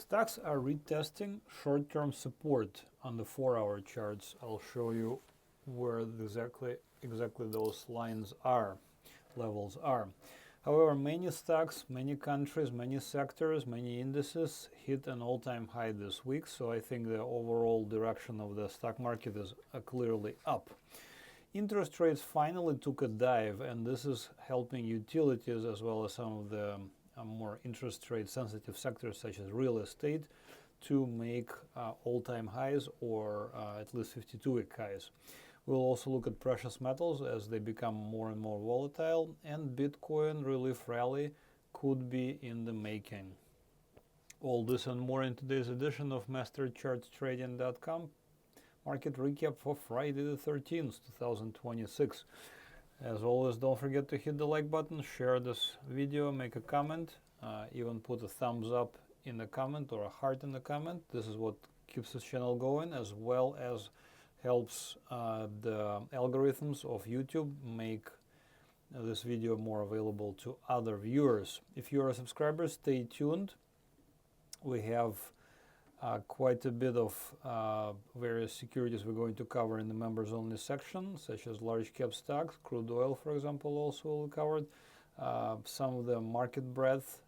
Stocks are retesting short-term support on the 4-hour charts. I'll show you where exactly those levels are. However, many stocks, many countries, many sectors, many indices hit an all-time high this week, so I think the overall direction of the stock market is clearly up. Interest rates finally took a dive, and this is helping utilities as well as some of the more interest rate sensitive sectors such as real estate to make all-time highs or at least 52-week highs. We'll also look at precious metals as they become more and more volatile, and Bitcoin relief rally could be in the making. All this and more in today's edition of MasterChartsTrading.com market recap for Friday the 13th, 2026. As always, don't forget to hit the like button, share this video, make a comment, even put a thumbs up in the comment or a heart in the comment. This is what keeps this channel going, as well as helps the algorithms of YouTube make this video more available to other viewers. If you're a subscriber, stay tuned. We have quite a bit of various securities we're going to cover in the members only section, such as large cap stocks. Crude oil, for example, also will be covered. Some of the market breadths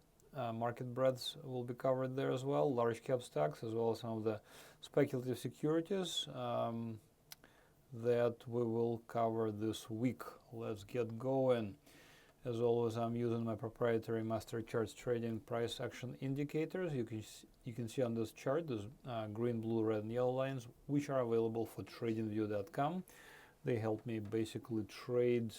will be covered there as well, large cap stocks, as well as some of the speculative securities that we will cover this week. Let's get going. As always, I'm using my proprietary Master Charts Trading price action indicators. You can see on this chart those green, blue, red, and yellow lines, which are available for TradingView.com. They help me basically trade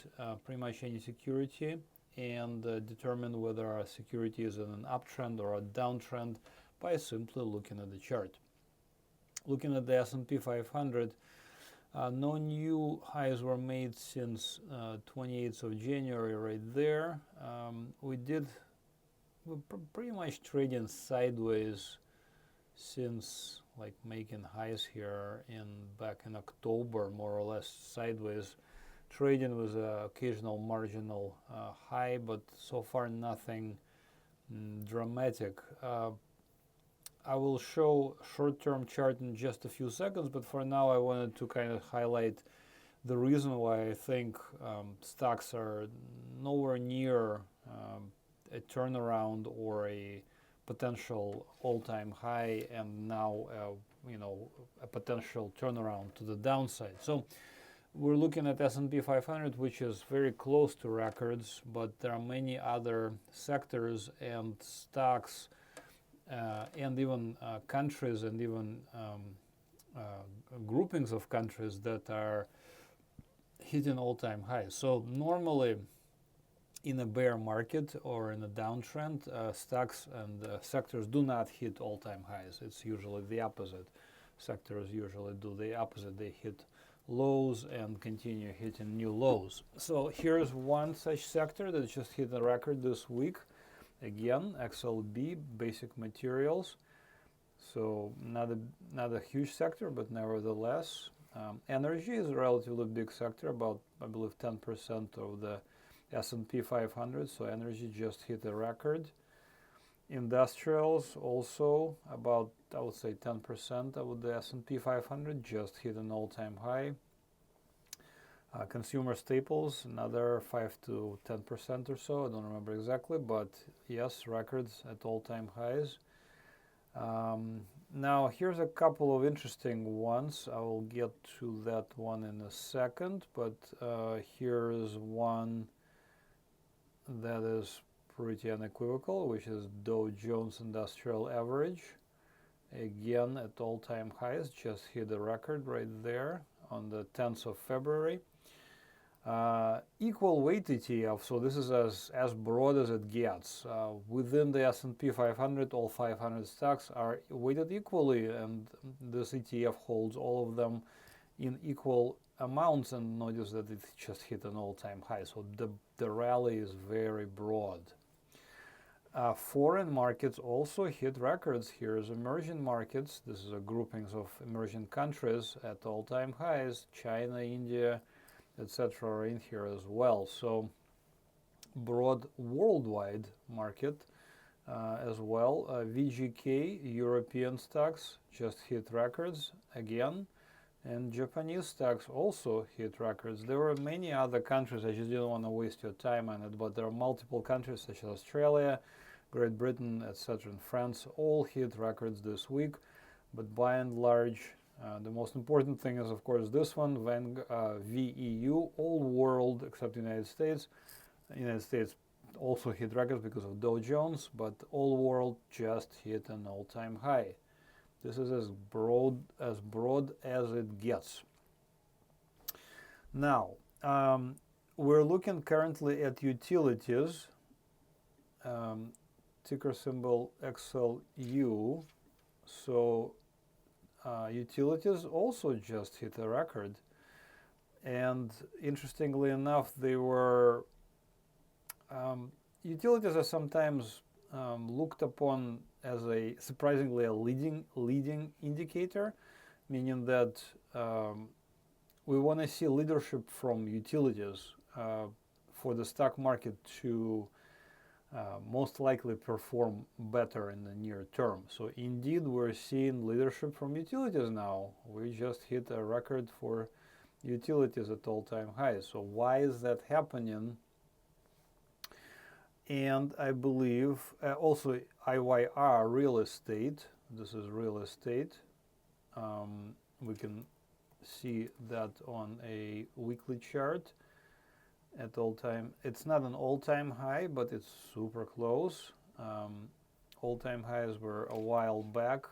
pretty much any security and determine whether a security is in an uptrend or a downtrend by simply looking at the chart. Looking at the S&P 500, no new highs were made since 28th of January right there. We're pretty much trading sideways since like making highs here back in October, more or less sideways. Trading with an occasional marginal high, but so far nothing dramatic. I will show short-term chart in just a few seconds, but for now I wanted to kind of highlight the reason why I think stocks are nowhere near a turnaround or a potential all-time high, and now a potential turnaround to the downside. So we're looking at S&P 500, which is very close to records, but there are many other sectors and stocks and even countries and even groupings of countries that are hitting all-time highs. So normally in a bear market or in a downtrend, stocks and sectors do not hit all-time highs. It's usually the opposite. Sectors usually do the opposite. They hit lows and continue hitting new lows. So here's one such sector that just hit a record this week. Again, XLB, basic materials. So not a huge sector, but nevertheless. Energy is a relatively big sector, about, I believe, 10% of the S&P 500. So energy just hit a record. Industrials also about, I would say, 10% of the S&P 500 just hit an all-time high. Consumer staples, another 5 to 10% or so. I don't remember exactly, but yes, records at all-time highs. Now, here's a couple of interesting ones. I will get to that one in a second, but here is one that is pretty unequivocal, which is Dow Jones Industrial Average. Again, at all-time highs, just hit a record right there on the 10th of February. Equal weight ETF, so this is as broad as it gets. Within the S&P 500, all 500 stocks are weighted equally, and this ETF holds all of them in equal amounts, and notice that it just hit an all-time high. So the rally is very broad. Foreign markets also hit records. Here's emerging markets. This is a groupings of emerging countries at all-time highs. China, India, etc. are in here as well. So broad worldwide market as well. VGK, European stocks, just hit records again. And Japanese stocks also hit records. There were many other countries, I just didn't want to waste your time on it, but there are multiple countries such as Australia, Great Britain, etc., and France all hit records this week. But by and large, the most important thing is, of course, this one, VEU, all world except United States. United States also hit records because of Dow Jones, but all world just hit an all-time high. This is as broad as it gets. Now, we're looking currently at utilities, ticker symbol XLU. So utilities also just hit a record. And interestingly enough, they were, utilities are sometimes looked upon as a surprisingly a leading indicator, meaning that we want to see leadership from utilities for the stock market to most likely perform better in the near term. So indeed, we're seeing leadership from utilities now. We just hit a record for utilities at all-time highs. So why is that happening? And I believe also IYR, real estate. This is real estate. We can see that on a weekly chart at all-time. It's not an all-time high, but it's super close. All-time highs were a while back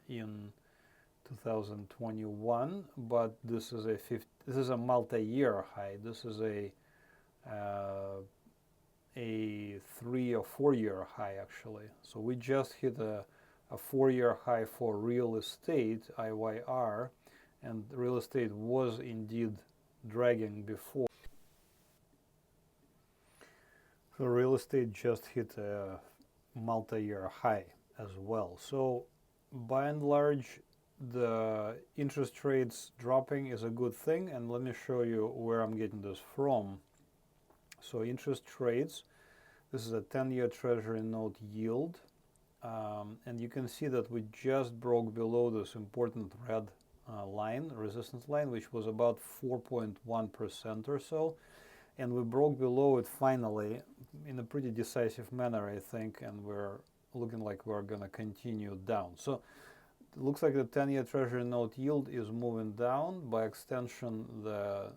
in 2021, but this is a multi-year high. This is a 3 or 4 year high actually. So we just hit a 4-year high for real estate, IYR, and real estate was indeed dragging before. So real estate just hit a multi-year high as well. So by and large, the interest rates dropping is a good thing, and let me show you where I'm getting this from. So interest rates, this is a 10-year Treasury note yield, and you can see that we just broke below this important red line, resistance line, which was about 4.1% or so, and we broke below it finally in a pretty decisive manner, I think, and we're looking like we're going to continue down. So it looks like the 10-year Treasury note yield is moving down. By extension, the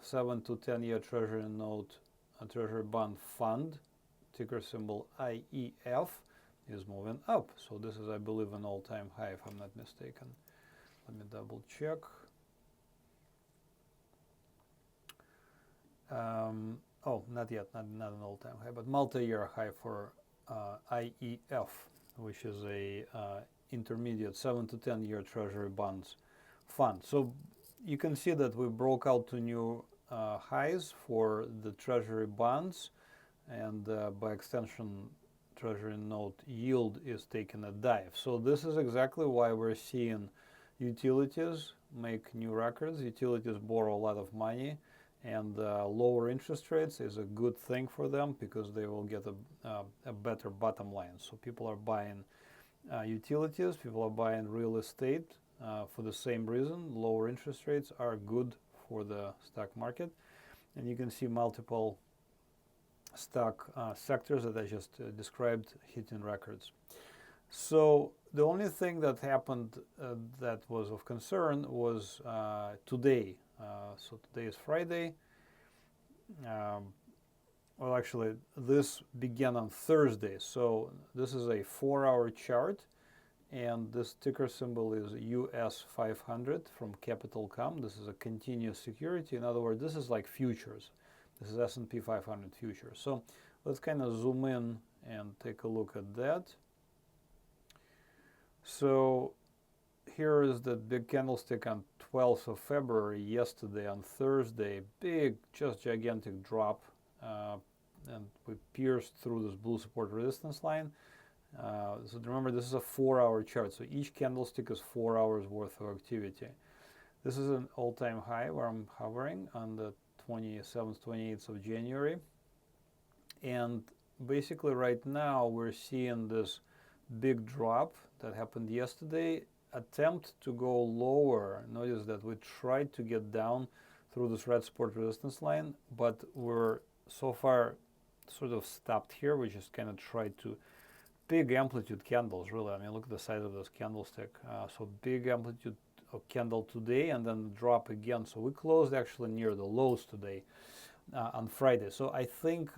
7 to 10-year Treasury note Treasury bond fund, ticker symbol IEF, is moving up. So this is, I believe, an all-time high, if I'm not mistaken. Let me double check. Oh, not yet, not an all-time high, but multi-year high for IEF, which is a intermediate 7 to 10-year Treasury bonds fund. So you can see that we broke out to new highs for the Treasury bonds, and by extension, Treasury note yield is taking a dive. So this is exactly why we're seeing utilities make new records. Utilities borrow a lot of money, and lower interest rates is a good thing for them because they will get a better bottom line. So people are buying utilities, people are buying real estate for the same reason. Lower interest rates are good for the stock market, and you can see multiple stock sectors that I just described hitting records. So the only thing that happened that was of concern was today. So today is Friday. Well, actually, this began on Thursday. So this is a 4-hour chart, and this ticker symbol is US 500 from Capital.com. This is a continuous security. In other words, this is like futures. This is S&P 500 futures. So let's kind of zoom in and take a look at that. So here is the big candlestick on 12th of February, yesterday on Thursday. Big, just gigantic drop. And we pierced through this blue support resistance line. So remember, this is a 4-hour chart. So each candlestick is 4 hours worth of activity. This is an all-time high where I'm hovering on the 27th, 28th of January. And basically right now we're seeing this big drop that happened yesterday, attempt to go lower. Notice that we tried to get down through this red support resistance line, but we're so far sort of stopped here. We just kind of tried to big amplitude candles, really. I mean, look at the size of this candlestick. So big amplitude of candle today and then drop again. So we closed actually near the lows today on Friday. So I think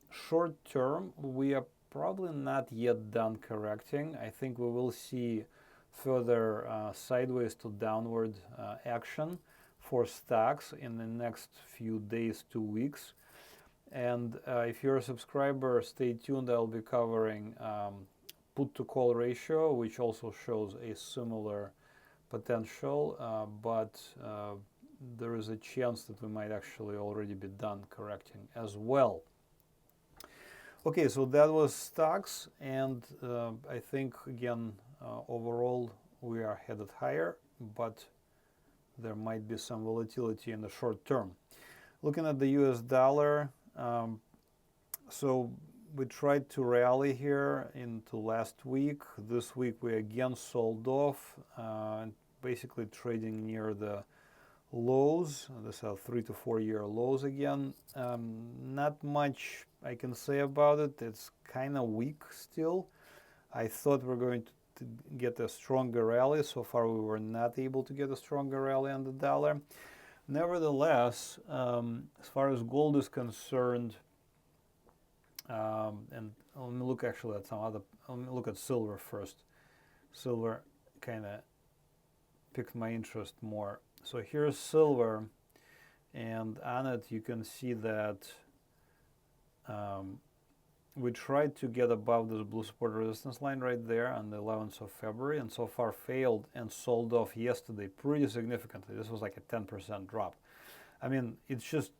short term, we are probably not yet done correcting. I think we will see further sideways to downward action for stocks in the next few days, 2 weeks. And if you're a subscriber, stay tuned. I'll be covering put to call ratio, which also shows a similar potential, but there is a chance that we might actually already be done correcting as well. Okay, so that was stocks, and I think again overall we are headed higher, but there might be some volatility in the short term. Looking at the US dollar, so we tried to rally here into last week. This week we again sold off, basically trading near the lows. These are 3 to 4 year lows again. Not much I can say about it. It's kind of weak still. I thought we're going to get a stronger rally. So far we were not able to get a stronger rally on the dollar. Nevertheless, as far as gold is concerned, and let me look actually at some other, let me look at silver first. Silver kind of piqued my interest more. So here's silver, and on it you can see that we tried to get above this blue support resistance line right there on the 11th of February, and so far failed and sold off yesterday pretty significantly. This was like a 10% drop. I mean, it's just,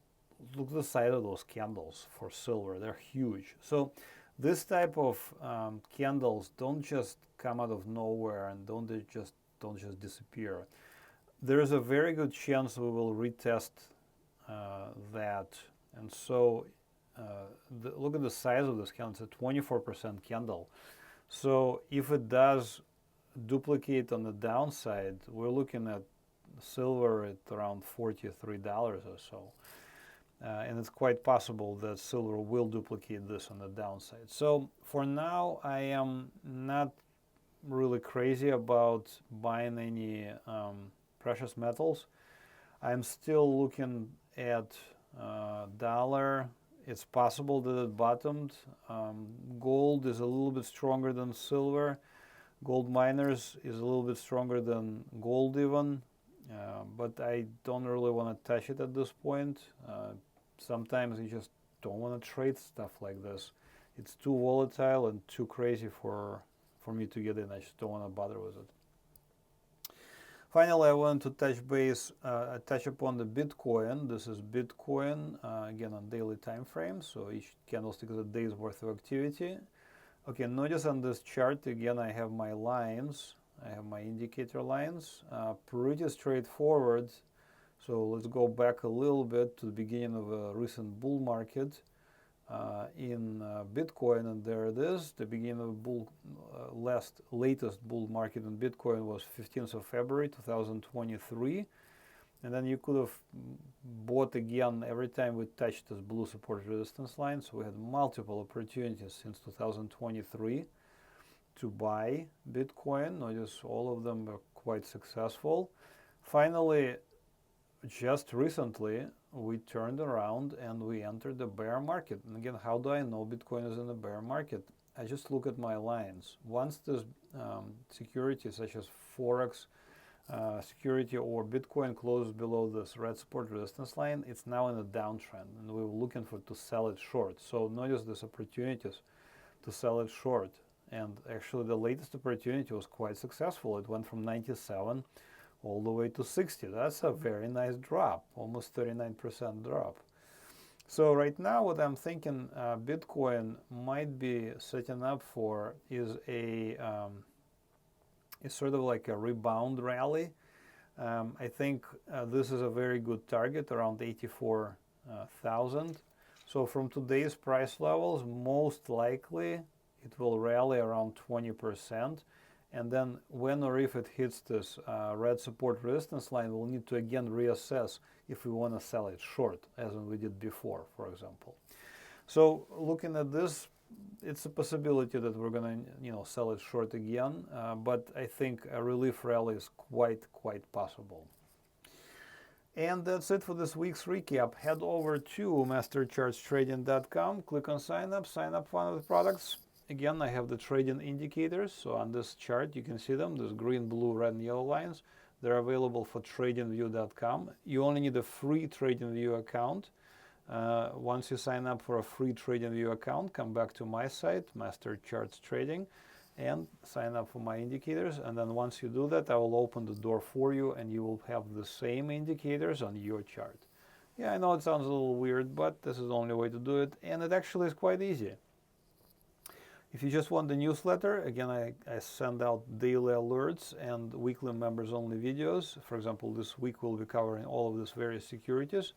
look at the size of those candles for silver. They're huge. So this type of candles don't just come out of nowhere and don't just disappear. There is a very good chance we will retest that. And so look at the size of this candle. It's a 24% candle. So if it does duplicate on the downside, we're looking at silver at around $43 or so. And it's quite possible that silver will duplicate this on the downside. So for now, I am not really crazy about buying any precious metals. I'm still looking at dollar. It's possible that it bottomed. Gold is a little bit stronger than silver. Gold miners is a little bit stronger than gold even. But I don't really want to touch it at this point. Sometimes you just don't want to trade stuff like this. It's too volatile and too crazy for me to get in. I just don't want to bother with it. Finally, I want to touch upon the Bitcoin. This is Bitcoin, again on daily time frame, so each candlestick is a day's worth of activity. Okay, notice on this chart, again, I have my lines. I have my indicator lines. Pretty straightforward. So let's go back a little bit to the beginning of a recent bull market in Bitcoin, and there it is. The beginning of the latest bull market in Bitcoin was 15th of February 2023, and then you could have bought again every time we touched this blue support resistance line. So we had multiple opportunities since 2023 to buy Bitcoin. Notice all of them were quite successful. Finally, just recently, we turned around and we entered the bear market. And again, how do I know Bitcoin is in the bear market? I just look at my lines. Once this security, such as Forex security or Bitcoin, closes below this red support resistance line, it's now in a downtrend, and we were looking to sell it short. So notice these opportunities to sell it short. And actually, the latest opportunity was quite successful. It went from 97 all the way to 60. That's a very nice drop, almost 39% drop. So right now what I'm thinking Bitcoin might be setting up for is is sort of like a rebound rally. I think this is a very good target, around 84,000. So from today's price levels, most likely it will rally around 20. And then when or if it hits this red support resistance line, we'll need to again reassess if we want to sell it short, as we did before, for example. So looking at this, it's a possibility that we're going to sell it short again, but I think a relief rally is quite possible. And that's it for this week's recap. Head over to masterchartstrading.com, click on sign up for one of the products. Again, I have the trading indicators. So on this chart, you can see them. There's green, blue, red, and yellow lines. They're available for tradingview.com. You only need a free TradingView account. Once you sign up for a free TradingView account, come back to my site, Master Charts Trading, and sign up for my indicators. And then once you do that, I will open the door for you, and you will have the same indicators on your chart. Yeah, I know it sounds a little weird, but this is the only way to do it, and it actually is quite easy. If you just want the newsletter, again, I send out daily alerts and weekly members-only videos. For example, this week we'll be covering all of these various securities.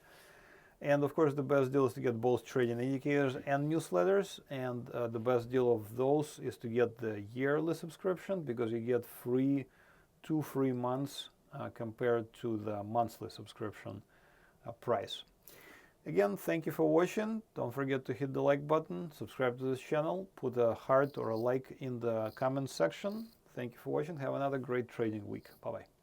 And of course, the best deal is to get both trading indicators and newsletters. And the best deal of those is to get the yearly subscription, because you get two free months compared to the monthly subscription price. Again, thank you for watching. Don't forget to hit the like button, subscribe to this channel, put a heart or a like in the comment section. Thank you for watching. Have another great trading week. Bye-bye.